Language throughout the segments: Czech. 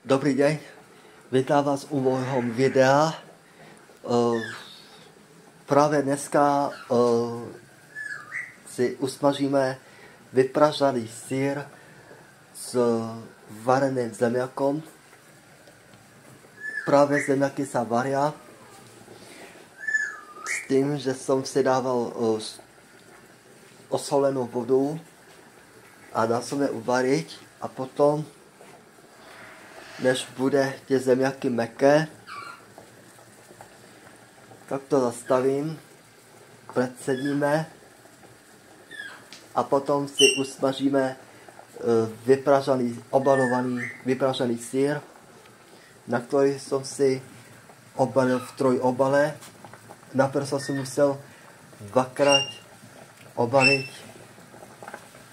Dobrý den, vítám vás u mého videa. Právě dneska si usmažíme vypražaný sýr s vareným zemiakom. Právě zemiaky se varia s tím, že jsem si dával osolenou vodu a dal jsem je uvarit a potom, než bude ty zemiaky měkké, tak to zastavím, předsedíme a potom si usmažíme vypražaný sýr, na který jsem si obalil v trojobale. Najprv jsem si musel dvakrát obalit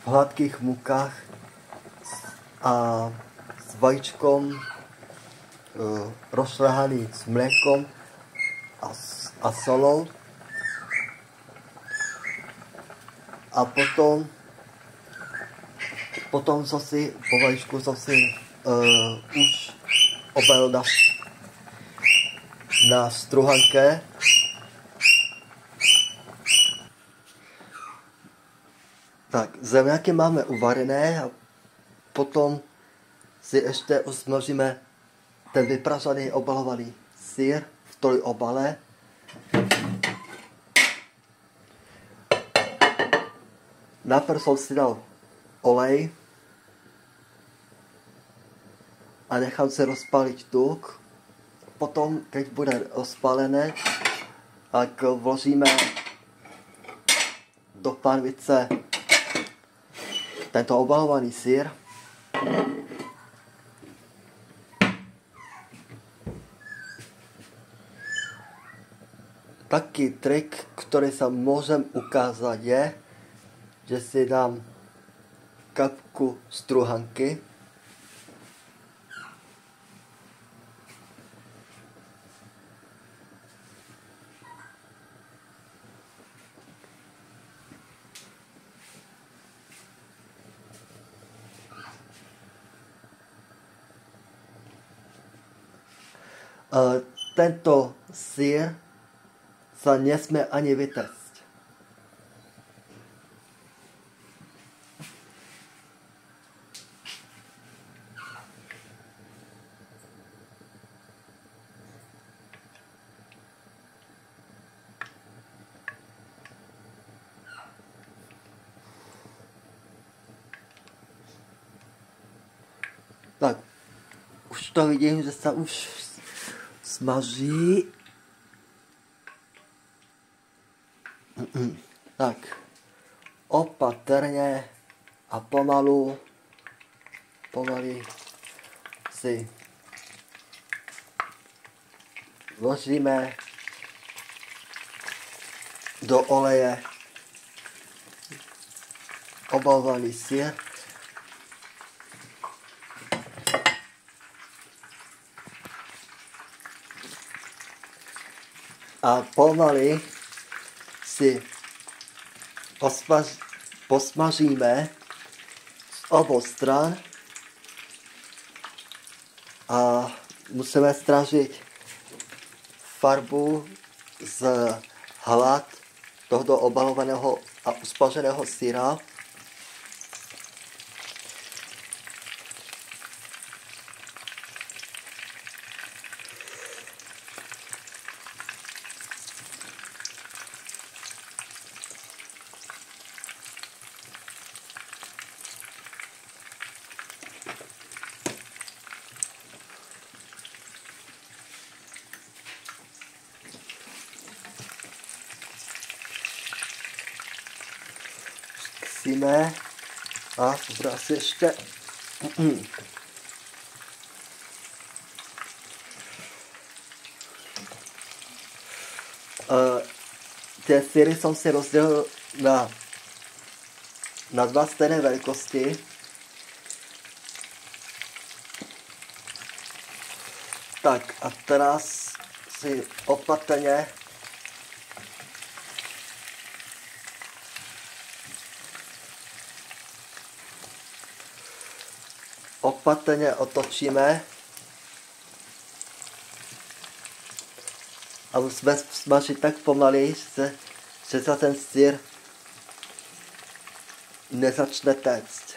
v hladkých mukách a s vajíčkom rozšlehaný s mlékom a solou. A potom jsem si po vajíčku už obalil na struhanke. Tak, zemiaky máme uvarené a potom si ještě usmažíme ten vypražaný obalovaný sýr v trojobale. Najprv jsem si dal olej a nechám se rozpálit tuk. Potom, když bude rozpálené, tak vložíme do pánvice tento obalovaný sýr. Taký trik, který se můžem ukázat, je, že si dám kapku struhanky tento sýr se nesmí ani vytéct. Tak, už to vidím, že se už smaží. Tak, opatrně a pomalu si vložíme do oleje obalovaný sýr. A pomalu si posmažíme z obou stran a musíme strážit farbu z hlad tohoto obalovaného a usmaženého syra. A bude asi ještě ty syry jsem si rozdělil na dva stejné velikosti. Tak a teraz si opatrně opatrně otočíme a musíme smažit tak pomalej, že se ten sýr nezačne téct.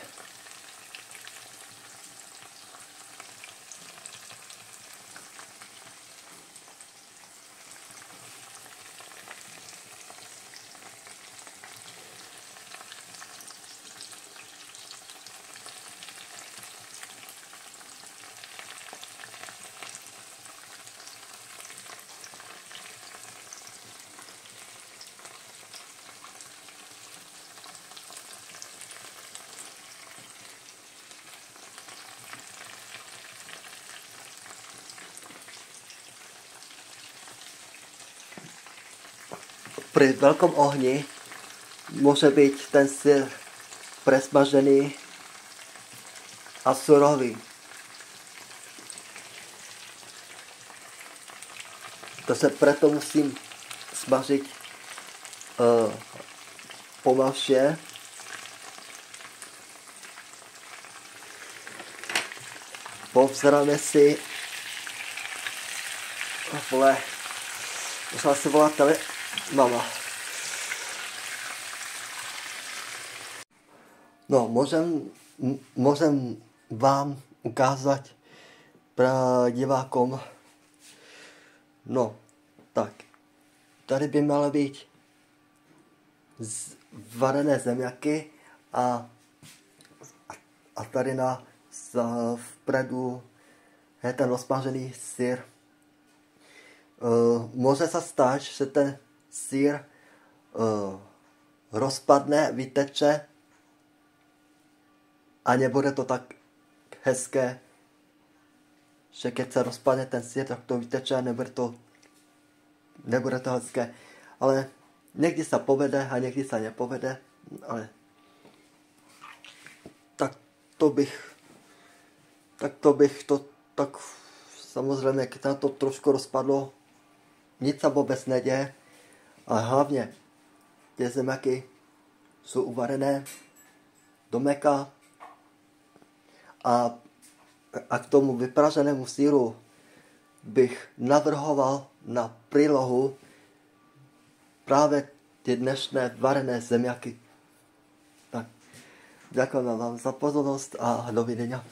Při velkém ohni může být ten sýr presmažený a surový. To se proto musím smažit pomalše. Povzráme si vole, musela se volat mama. No, můžem vám ukázat pro divákům. No, tak. Tady by měly být varené zemňaky a tady vpredu je ten rozmažený sýr. Může se stát, že ten sýr rozpadne, vyteče a nebude to tak hezké, že keď se rozpadne ten sýr, tak to vyteče a nebude to hezké. Ale někdy se povede a někdy se nepovede, ale tak samozřejmě, když se to trošku rozpadlo, nic se vůbec neděje, ale hlavně ty zemňaky jsou uvarené do meka a k tomu vypraženému sýru bych navrhoval na přílohu právě ty dnešné varené zemňaky. Tak, děkujeme vám za pozornost a dovidenia.